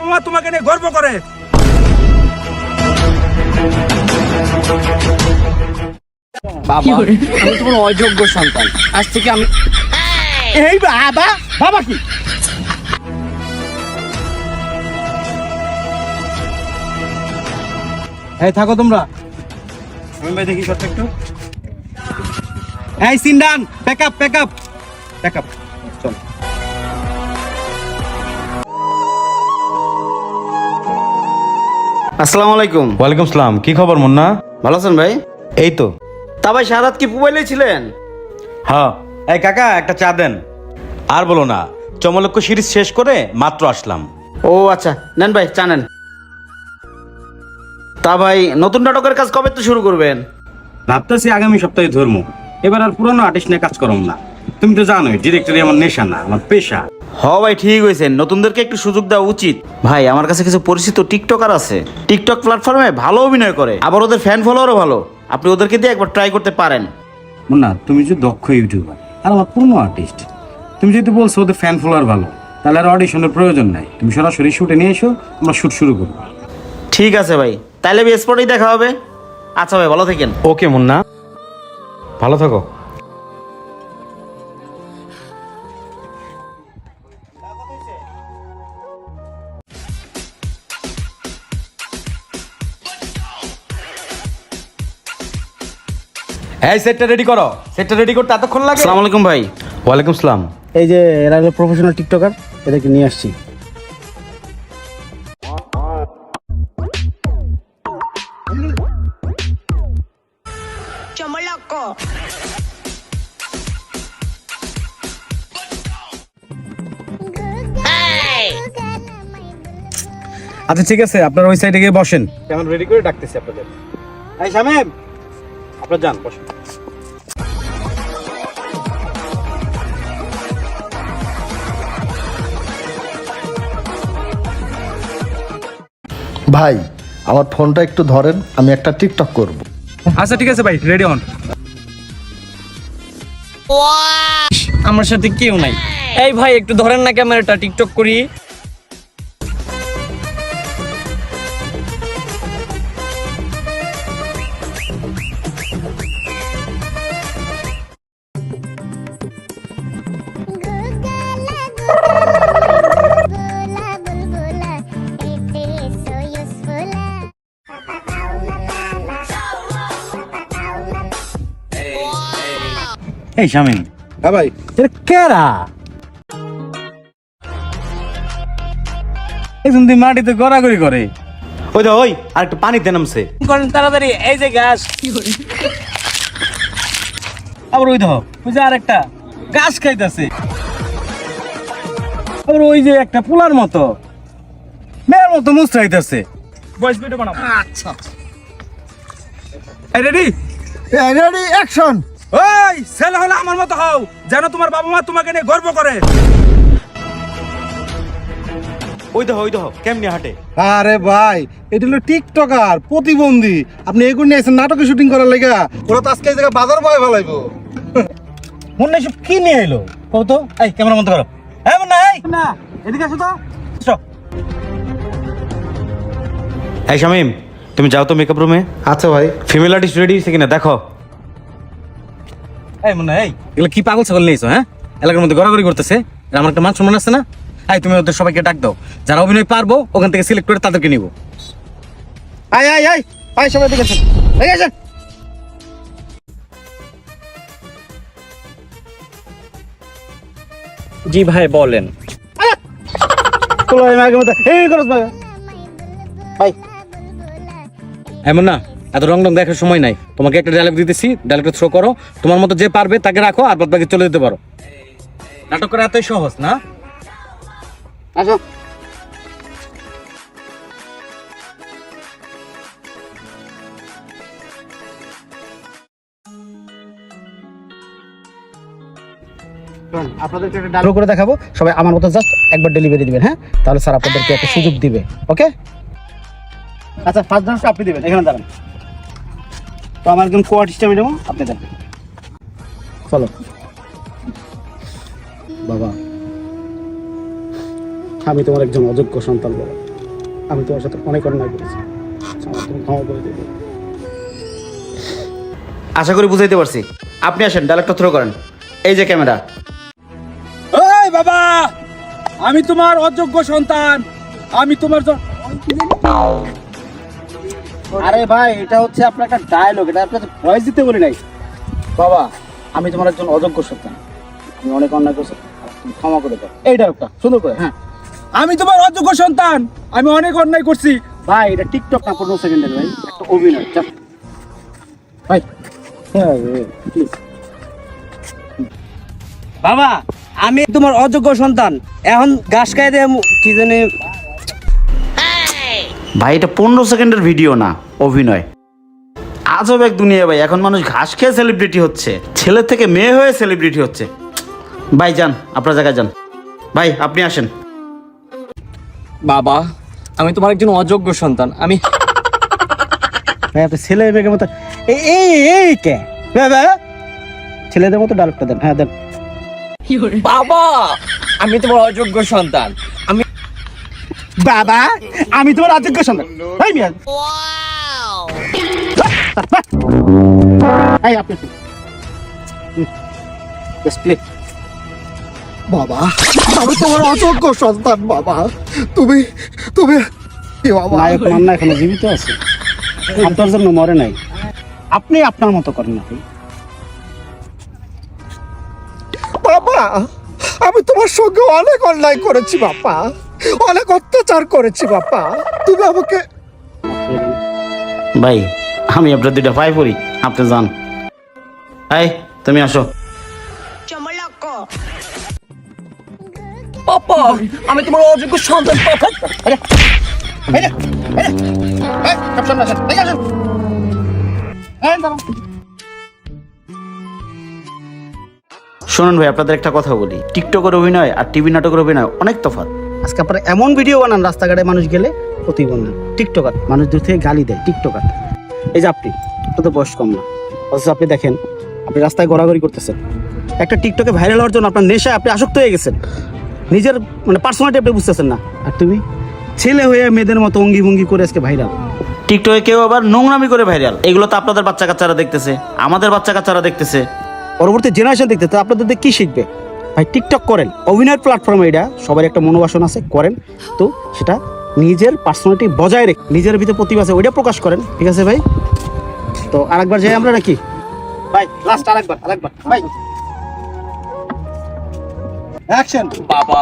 বাবা মা তোমাকে নিয়ে গর্ব করে। বাবা, আমি তোমার অযোগ্য সন্তান। আজ থেকে আমি এই বাবা, বাবা কি? এই থাকো তোমরা, আমি ভাই দেখি শর্ট একটু। এই সিন্ডান, প্যাকআপ প্যাকআপ প্যাকআপ, চল। আসসালামু আলাইকুম। ওয়ালাইকুম সালাম। কি খবর মুন্না? ভালো আছেন ভাই? এই তো। তা ভাই সারাত কি মোবাইলে ছিলেন? হ্যাঁ। এই কাকা একটা চা দেন। আর বলো না, চমলক্ষ সিরিজ শেষ করে মাত্র আসলাম। ও আচ্ছা, নেন ভাই চা নেন। তা ভাই নতুন নাটকের কাজ কবে তো শুরু করবেন? ভাবতেছি আগামী সপ্তাহে ধর্ম। এবার আর পুরনো আর্টিস্ট নিয়ে কাজ করম না। তুমি তো জানোই ডিরেক্টরি আমার নেশা না, আমার পেশা। হ ভাই ঠিক হয়েছে, নতুনদেরকে একটু সুযোগ দেওয়া উচিত। ভাই আমার কাছে কিছু পরিচিত টিকটকার আছে, টিকটক প্ল্যাটফর্মে ভালো অভিনয় করে, আবার ওদের ফ্যান ফলোয়ারও ভালো। আপনি ওদেরকে দিয়ে একবার ট্রাই করতে পারেন। না, তুমি যে দক্ষ ইউটিউবার আর আমার পুরনো আর্টিস্ট, তুমি যদি বলছো ওদের ফ্যান ফলোয়ার ভালো, তাহলে আর অডিশনের প্রয়োজন নাই। তুমি সরাসরি শুটে নিয়ে এসো, আমরা শুট শুরু করবো। ঠিক আছে ভাই, তাহলে স্পটেই দেখা হবে। আচ্ছা ভাই, ভালো থাকেন। ওকে মুন্না, ভালো থাকো। এই সেটটা রেডি করো। সেটটা রেডি করতে এতক্ষণ লাগে? আসসালামু আলাইকুম ভাই। ওয়ালাইকুম সালাম। এই যে এরা হলো প্রফেশনাল টিকটকার, এদেরকে নিয়ে আসছি। আচ্ছা ঠিক আছে, আপনারা ওই সাইডে গিয়ে বসেন। কেমন রেডি করে ডাকতেছি আপনাদের। এই শামিম, আপনারা যান বসেন। ভাই আমার ফোনটা একটু ধরেন, আমি একটা টিকটক করব। আচ্ছা ঠিক আছে ভাই, রেডি হন। আমার সাথে কেউ নাই। এই ভাই একটু ধরেন না ক্যামেরাটা, টিকটক করি। এই শামিম, হ্যাঁ ভাই। এটা কেরা? একদম তুই মাটিতে গড়াগড়ি করে। ওই তো, ওই আর একটু পানিতে নামছে। করেন তাড়াতাড়ি। এই যে গাছ, কি করি? আবার ওই দেখো, ওই যে আরেকটা গাছ খাইতেছে। আবার ওই যে একটা পোলার মতো মেয়ের মতো মুস্তাইতেছে। বয়স ভিডিও বানাবো। আচ্ছা এই রেডি? Ready action. ওই ছেলে হলে আমার মতো হও, যেন তোমার বাবা মা তোমাকে নিয়ে গর্ব করে। ওই দেখো, ওই দেখো কেমনি হাঁটে। আরে ভাই, এটা হলো টিকটকার, প্রতিবন্ধী। আপনি এগুলো নিয়ে এসেছেন নাটকে শুটিং করার লাগা? ওরা তো আজকে এই জায়গায় বাজার বয় ফেলাইবো। মনে সব কি নিয়ে এলো কও তো? এই ক্যামেরা বন্ধ করো। এই মুন্না, এই না এদিকে আসো তো। আসো। এই শামিম, তুমি যাও তো মেকআপ রুমে। আচ্ছা ভাই। ফিমেল আর্টিস্ট রেডি হয়েছে কিনা দেখো। এই মুন্না, এই এগুলো কি পাগল ছাগল নিয়েছো? হ্যাঁ, এলাকার মধ্যে গড়াগড়ি করতেছে। আমার একটা মান সম্মান আছে না? এই তুমি ওদের সবাইকে ডাক দাও, যারা অভিনয় পারবো ওখান থেকে সিলেক্ট করে তাদেরকে নিব। আয় আয় আয় আয়, সবাই দেখে আসেন, দেখে আসেন। জি ভাই বলেন। এমন না, এত রং রং দেখার সময় নাই। তোমাকে একটা ডায়লগ দিতেছি, ডায়লগটা থ্রো করো। তোমার মতো যে পারবে তাকে রাখো, আর বাদ বাকি চলে যেতে পারো। নাটক করা এতই সহজ না? আসো। আপনাদেরকে একটা ডায়লগ করে দেখাবো, সবাই আমার মতো জাস্ট একবার ডেলিভারি দিবেন। হ্যাঁ, তাহলে স্যার আপনাদেরকে একটা সুযোগ দিবে। ওকে? আচ্ছা, ফার্স্ট ডান্স আপনি দিবেন, এখানে দাঁড়ান। তো আমার একজন কো-আর্টিস্ট আমি দেবো, আপনি দেন। চলো বাবা, আমি তোমার একজন অযোগ্য সন্তান বাবা। আমি তোমার সাথে অনেক অন্যায় করেছি, আমার তুমি ক্ষমা করে দেবে। আশা করি বুঝাইতে পারছি। আপনি আসেন, ডায়লগটা থ্রো করেন। এই যে ক্যামেরা। এই বাবা, আমি তোমার অযোগ্য সন্তান, আমি তোমার আরে ভাই, এটা হচ্ছে আপনার একটা ডায়লগ, এটা আপনাকে ভয়েস দিতে বলি নাই। বাবা, আমি তোমার একজন অযোগ্য সন্তান, আমি অনেক অন্যায় করছি, তুমি ক্ষমা করে দাও। এই ডায়লগটা সুন্দর করে। হ্যাঁ আমি তোমার অযোগ্য সন্তান, আমি অনেক অন্যায় করছি। ভাই, এটা টিকটক না, 15 সেকেন্ডের ভাই, একটা অভিনয়। চাপ ভাই, হ্যাঁ প্লিজ। বাবা, আমি তোমার অযোগ্য সন্তান, এখন ঘাস খাই দিয়ে কি জানি। ভাই এটা 15 সেকেন্ডের ভিডিও না, অভিনয়। আজব এক দুনিয়া ভাই, এখন মানুষ ঘাস খেয়ে সেলিব্রিটি হচ্ছে, ছেলে থেকে মেয়ে হয়ে সেলিব্রিটি হচ্ছে। ভাই যান, আপনার জায়গায় যান। ভাই আপনি আসেন। বাবা, আমি তোমার একজন অযোগ্য সন্তান, আমি ভাই আপনি ছেলে মেয়ের মতো এই এই এই কে বাবা, ছেলেদের মতো ডায়লগটা দেন। হ্যাঁ দেন। বাবা, আমি তোমার অযোগ্য সন্তান, আমি বাবা, আমি তোমার অযোগ্য সন্তান। এই মিয়া, এই আপনি জাস্ট প্লে। বাবা, আমি তোমার অযোগ্য সন্তান বাবা। তুমি তুমি এ বাবা, নায়ক মান্না এখনো জীবিত আছে, আপনার জন্য মরে নাই। আপনি আপনার মতো করেন না ভাই। বাবা, আমি তোমার সঙ্গে অনেক অন্যায় করেছি বাবা, অনেক অত্যাচার করেছি বাবা। তুমি আমাকে ভাই আমি আপনার দুইটা পাই পড়ি, আপনি যান। এই তুমি আসো। পাপা, আমি তোমার অযোগ্য সন্তান। পাপা, শুনুন ভাই, আপনাদের একটা কথা বলি, টিকটকের অভিনয় আর টিভি নাটকের অভিনয় অনেক তফাৎ। আজকে আপনারা এমন ভিডিও বানান, রাস্তাঘাটে মানুষ গেলে প্রতিবন্ধী টিকটকার, মানুষ দূর থেকে গালি দেয় টিকটকার। এই যে আপনি, আপনার তো বয়স কম না, অথচ আপনি দেখেন আপনি রাস্তায় ঘোরাঘুরি করতেছেন, একটা টিকটকে ভাইরাল হওয়ার জন্য আপনার নেশায় আপনি আসক্ত হয়ে গেছেন, নিজের মানে পার্সোনালিটি আপনি বুঝতেছেন না। আর তুমি ছেলে হয়ে মেয়েদের মতো অঙ্গি ভঙ্গি করে আজকে ভাইরাল। টিকটকে কেউ আবার নোংরামি করে ভাইরাল, এগুলো তো আপনাদের বাচ্চা কাচ্চারা দেখতেছে, আমাদের বাচ্চা কাচ্চারা দেখতেছে, পরবর্তী জেনারেশন দেখতে, তো আপনাদের দেখে কি শিখবে? ভাই টিকটক করেন, অভিনয়ের প্ল্যাটফর্মে, এটা সবার একটা মনোবাসন আছে, করেন, তো সেটা নিজের পার্সোনালিটি বজায় রেখে নিজের ভিতরে প্রতিভা আছে ওইটা প্রকাশ করেন, ঠিক আছে ভাই? তো আরেকবার যাই আমরা নাকি ভাই, লাস্ট আরেকবার ভাই, অ্যাকশন। বাবা